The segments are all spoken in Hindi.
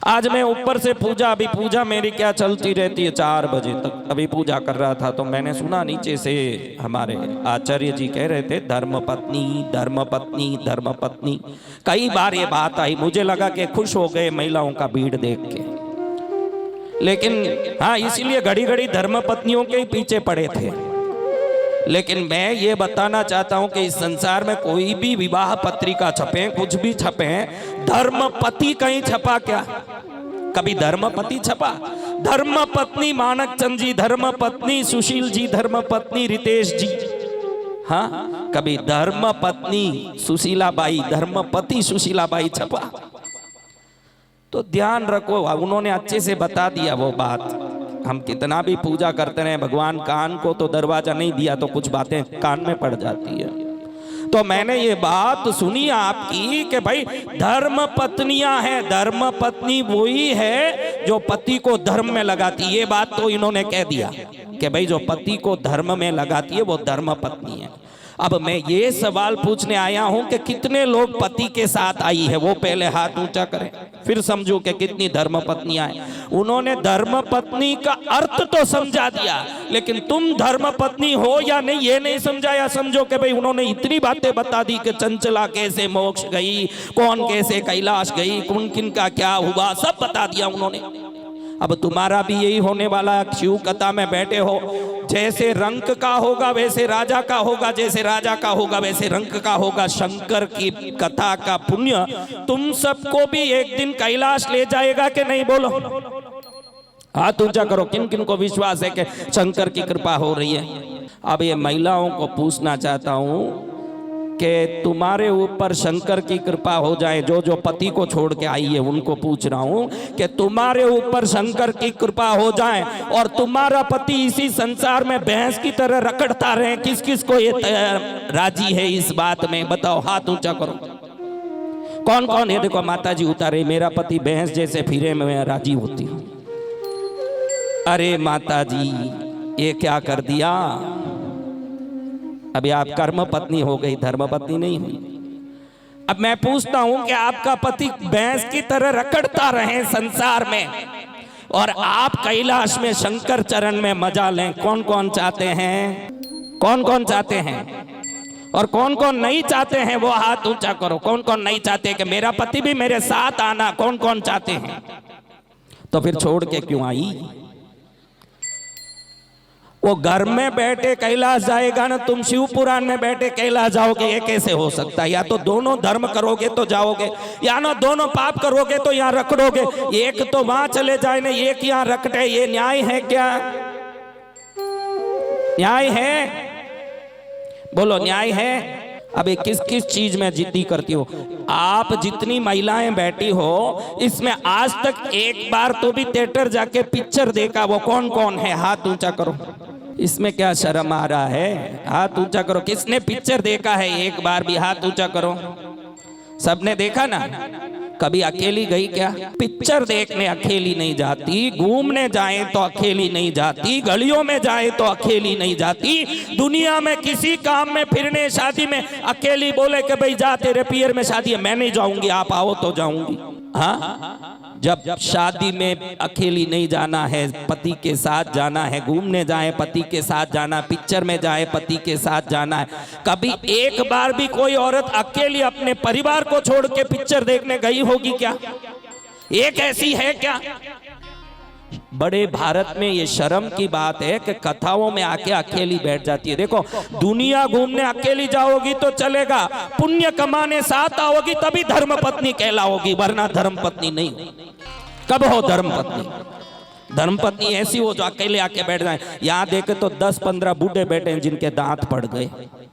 आज मैं ऊपर से पूजा, अभी पूजा मेरी क्या चलती रहती है 4 बजे तक, अभी पूजा कर रहा था तो मैंने सुना नीचे से हमारे आचार्य जी कह रहे थे धर्मपत्नी धर्मपत्नी धर्मपत्नी। कई बार ये बात आई, मुझे लगा कि खुश हो गए महिलाओं का भीड़ देख के, लेकिन हाँ इसीलिए घड़ी घड़ी धर्मपत्नियों के ही पीछे पड़े थे। लेकिन मैं ये बताना चाहता हूं कि इस संसार में कोई भी विवाह पत्रिका छपे, कुछ भी छपे, धर्मपति कहीं छपा क्या? कभी धर्मपति छपा? धर्मपत्नी मानक चंद जी, धर्मपत्नी सुशील जी, धर्मपत्नी रितेश जी, हाँ कभी धर्मपत्नी सुशीलाबाई, धर्मपति सुशीलाबाई छपा? तो ध्यान रखो, उन्होंने अच्छे से बता दिया वो बात। हम कितना भी पूजा करते रहे, भगवान कान को तो दरवाजा नहीं दिया तो कुछ बातें कान में पड़ जाती है। तो मैंने ये बात सुनी आपकी कि भाई धर्म पत्नियां हैं, धर्म पत्नी वही है जो पति को धर्म में लगाती। ये बात तो इन्होंने कह दिया कि भाई जो पति को धर्म में लगाती है वो धर्म पत्नी है। अब मैं ये सवाल पूछने आया हूं कि कितने लोग पति के साथ आई है, वो पहले हाथ ऊंचा करें, फिर समझो कि कितनी धर्म पत्नियां हैं। उन्होंने धर्म पत्नी का अर्थ तो समझा दिया, लेकिन तुम धर्म पत्नी हो या नहीं ये नहीं समझाया। समझो कि भाई उन्होंने इतनी बातें बता दी कि चंचला कैसे मोक्ष गई, कौन कैसे कैलाश गई, कौन किन का क्या हुआ, सब बता दिया उन्होंने। अब तुम्हारा भी यही होने वाला, शिव कथा में बैठे हो, जैसे रंक का होगा वैसे राजा का होगा, जैसे राजा का होगा वैसे रंक का होगा। शंकर की कथा का पुण्य तुम सबको भी एक दिन कैलाश ले जाएगा कि नहीं? बोलो, हाथ ऊंचा करो, किन किन को विश्वास है कि शंकर की कृपा हो रही है। अब ये महिलाओं को पूछना चाहता हूं कि तुम्हारे ऊपर शंकर की कृपा हो जाए, जो जो पति को छोड़ के आई है उनको पूछ रहा हूं कि तुम्हारे ऊपर शंकर की कृपा हो जाए और तुम्हारा पति इसी संसार में भैंस की तरह रखड़ता रहे, किस किस को ये राजी है इस बात में? बताओ, हाथ ऊंचा करो, कौन कौन है? देखो माता जी उतारे, मेरा पति भैंस जैसे फिरे में मैं राजी होती हूँ। अरे माता जी ये क्या कर दिया? अभी आप कर्म पत्नी हो गई, धर्म पत्नी नहीं हुई। अब मैं पूछता हूं कि आपका पति भैंस की तरह रखड़ता रहे संसार में और आप कैलाश में शंकर चरण में मजा लें, कौन कौन चाहते हैं? कौन कौन चाहते हैं? और कौन कौन नहीं चाहते हैं वो हाथ ऊंचा करो। कौन कौन नहीं चाहते कि मेरा पति भी मेरे साथ आना? कौन कौन चाहते हैं? तो फिर छोड़ के क्यों आई? वो घर में बैठे कैलाश जाएगा ना, तुम शिव पुराण में बैठे कैलाश जाओगे, ये कैसे हो सकता है? या तो दोनों धर्म करोगे तो जाओगे, या ना दोनों पाप करोगे तो यहाँ रखड़ोगे। एक तो वहां चले जाए ना, एक यहाँ रखड़े, ये न्याय है क्या? न्याय है? बोलो, न्याय है? अबे किस किस चीज में जिद्दी करती हो आप? जितनी महिलाएं बैठी हो इसमें आज तक एक बार तो भी थिएटर जाके पिक्चर देखा वो कौन कौन है? हाथ ऊंचा करो। इसमें क्या शर्म आ रहा है? हाथ ऊंचा करो। किसने पिक्चर देखा है एक बार भी? हाथ ऊंचा करो। सबने देखा ना? कभी अकेली गई क्या? पिक्चर देखने अकेली नहीं जाती, घूमने जाए तो अकेली नहीं जाती, गलियों में जाए तो अकेली नहीं जाती, दुनिया में किसी काम में फिरने शादी में अकेली बोले कि भाई जा तेरे पियर में शादी है, मैं नहीं जाऊंगी, आप आओ तो जाऊंगी। हाँ, जब शादी में अकेली नहीं जाना है, पति के साथ जाना है, घूमने जाए पति के साथ जाना, पिक्चर में जाए पति के साथ जाना है। कभी एक बार भी कोई औरत अकेली अपने परिवार को छोड़ के पिक्चर देखने गई होगी क्या? एक ऐसी है क्या? बड़े भारत में ये शर्म की बात है कि कथाओं में आके अकेली बैठ जाती है। देखो, दुनिया घूमने अकेली जाओगी तो चलेगा, पुण्य कमाने साथ आओगी तभी धर्म पत्नी कहलाओगी, वरना धर्म पत्नी नहीं। कब हो धर्म पत्नी? धर्म पत्नी ऐसी हो जो अकेले आके बैठ जाए। यहाँ देखे तो 10-15 बूढ़े बैठे हैं जिनके दांत पड़ गए,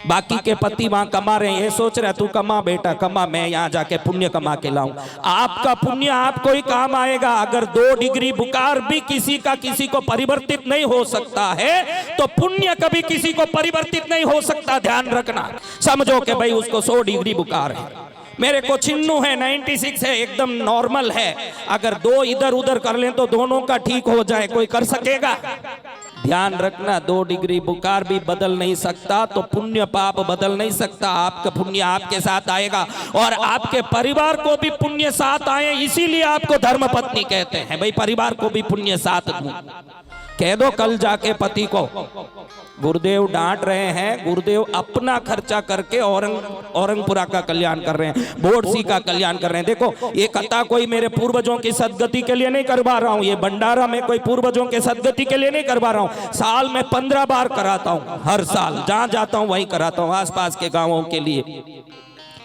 बाकी के पति वहां कमा रहे हैं। ये सोच रहे तू कमा बेटा कमा, मैं यहाँ जाके पुण्य कमा के लाऊं। आपका पुण्य आपको ही काम आएगा। अगर 2 डिग्री बुखार भी किसी का किसी को परिवर्तित नहीं हो सकता है तो पुण्य कभी किसी को परिवर्तित नहीं हो सकता। ध्यान रखना, समझो कि भाई उसको 100 डिग्री बुखार है, मेरे को चिन्नू है 96 है, एकदम नॉर्मल है। अगर दो इधर उधर कर लें तो दोनों का ठीक हो जाए, कोई कर सकेगा? ध्यान रखना, 2 डिग्री बुखार भी बदल नहीं सकता तो पुण्य पाप बदल नहीं सकता। आपका पुण्य आपके साथ आएगा और आपके परिवार को भी पुण्य साथ आए, इसीलिए आपको धर्म पत्नी कहते हैं। भाई परिवार को भी पुण्य साथ दूं, कह दो कल जाके पति को। गुरुदेव डांट रहे हैं, गुरुदेव अपना खर्चा करके औरंगपुरा का कल्याण कर रहे हैं, बोर्डसी का कल्याण कर रहे हैं। देखो ये कथा कोई मेरे पूर्वजों की सदगति के लिए नहीं करवा रहा हूं, ये भंडारा में कोई पूर्वजों के सदगति के लिए नहीं करवा रहा हूं। साल में 15 बार कराता हूं, हर साल जहां जाता हूं वहीं कराता हूं, आसपास के गांवों के लिए।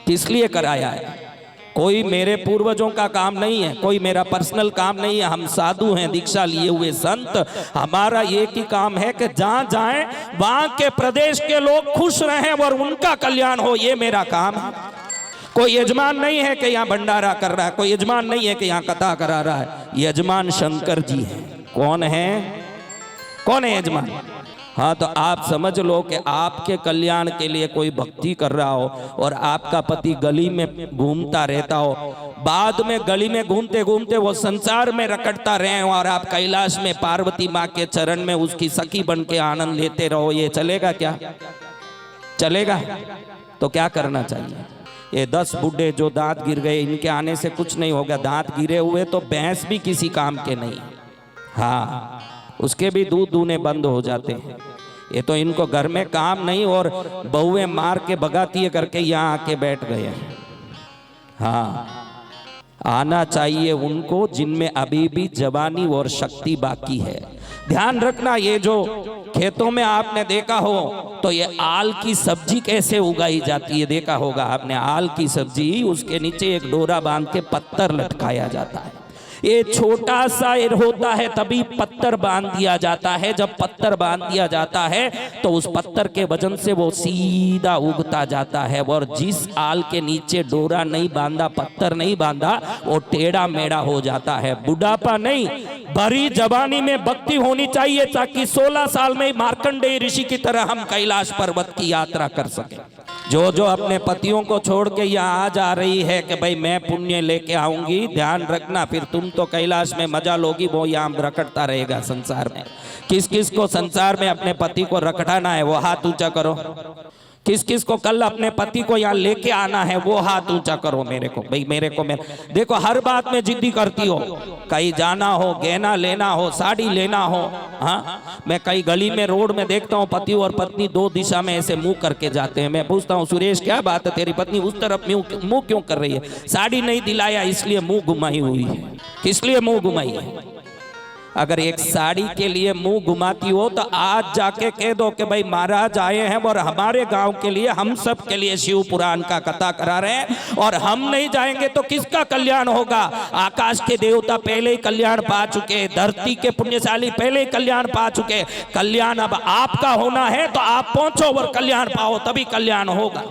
किस लिए कराया है? कोई मेरे पूर्वजों का काम नहीं है, कोई मेरा पर्सनल काम नहीं है। हम साधु हैं, दीक्षा लिए हुए संत। हमारा एक ही काम है कि जहां जाएं वहां के प्रदेश के लोग खुश रहें और उनका कल्याण हो, ये मेरा काम है। कोई यजमान नहीं है कि यहाँ भंडारा कर रहा है, कोई यजमान नहीं है कि यहाँ कथा करा रहा है। यजमान शंकर जी है। कौन है? कौन है यजमान? हाँ, तो आप समझ लो कि आपके कल्याण के लिए कोई भक्ति कर रहा हो और आपका पति गली में घूमता रहता हो, बाद में गली में घूमते घूमते वो संसार में रकड़ता रहे और आप कैलाश में पार्वती माँ के चरण में उसकी सखी बन के आनंद लेते रहो, ये चलेगा क्या? चलेगा? तो क्या करना चाहिए? ये 10 बूढ़े जो दांत गिर गए, इनके आने से कुछ नहीं होगा। दांत गिरे हुए तो भैंस भी किसी काम के नहीं। हाँ, उसके भी दूध दूने बंद हो जाते हैं। ये तो इनको घर में काम नहीं और बहुएं मार के भगाती है करके यहाँ आके बैठ गए हैं। हाँ, आना चाहिए उनको जिनमें अभी भी जवानी और शक्ति बाकी है। ध्यान रखना, ये जो खेतों में आपने देखा हो तो ये आल की सब्जी कैसे उगाई जाती है, देखा होगा आपने। आल की सब्जी, उसके नीचे एक डोरा बांध के पत्थर लटकाया जाता है। ये छोटा सा होता है तभी पत्थर बांध दिया जाता है। जब पत्थर बांध दिया जाता है तो उस पत्थर के वजन से वो सीधा उगता जाता है। और जिस आल के नीचे डोरा नहीं बांधा, पत्थर नहीं बांधा, वो टेढ़ा मेढ़ा हो जाता है। बुढ़ापा नहीं, बड़ी जवानी में भक्ति होनी चाहिए ताकि 16 साल में मार्कंडेय ऋषि की तरह हम कैलाश पर्वत की यात्रा कर सके। जो जो अपने पतियों को छोड़ के यहाँ आ जा रही है कि भाई मैं पुण्य लेके आऊंगी, ध्यान रखना फिर तुम तो कैलाश में मजा लोगी, वो यहाँ रखड़ता रहेगा संसार में। किस किस को संसार में अपने पति को रखड़ाना है वो हाथ ऊंचा करो। किस किस को कल अपने पति को यहाँ लेके आना है वो हाथ ऊंचा करो। मेरे को भाई, मेरे को देखो हर बात में जिद्दी करती हो, कहीं जाना हो, गहना लेना हो, साड़ी लेना हो। हाँ, मैं कई गली में रोड में देखता हूँ पति और पत्नी 2 दिशा में ऐसे मुंह करके जाते हैं। मैं पूछता हूँ सुरेश क्या बात है, तेरी पत्नी उस तरफ मुंह क्यों कर रही है? साड़ी नहीं दिलाया इसलिए मुंह घुमाई हुई है। किस लिए मुंह घुमाई है? अगर एक साड़ी के लिए मुंह घुमाती हो तो आज जाके कह दो कि भाई महाराज आए हैं और हमारे गांव के लिए, हम सब के लिए शिव पुराण का कथा करा रहे हैं और हम नहीं जाएंगे तो किसका कल्याण होगा? आकाश के देवता पहले ही कल्याण पा चुके, धरती के पुण्यशाली पहले ही कल्याण पा चुके। कल्याण अब आपका होना है तो आप पहुंचो और कल्याण पाओ, तभी कल्याण होगा।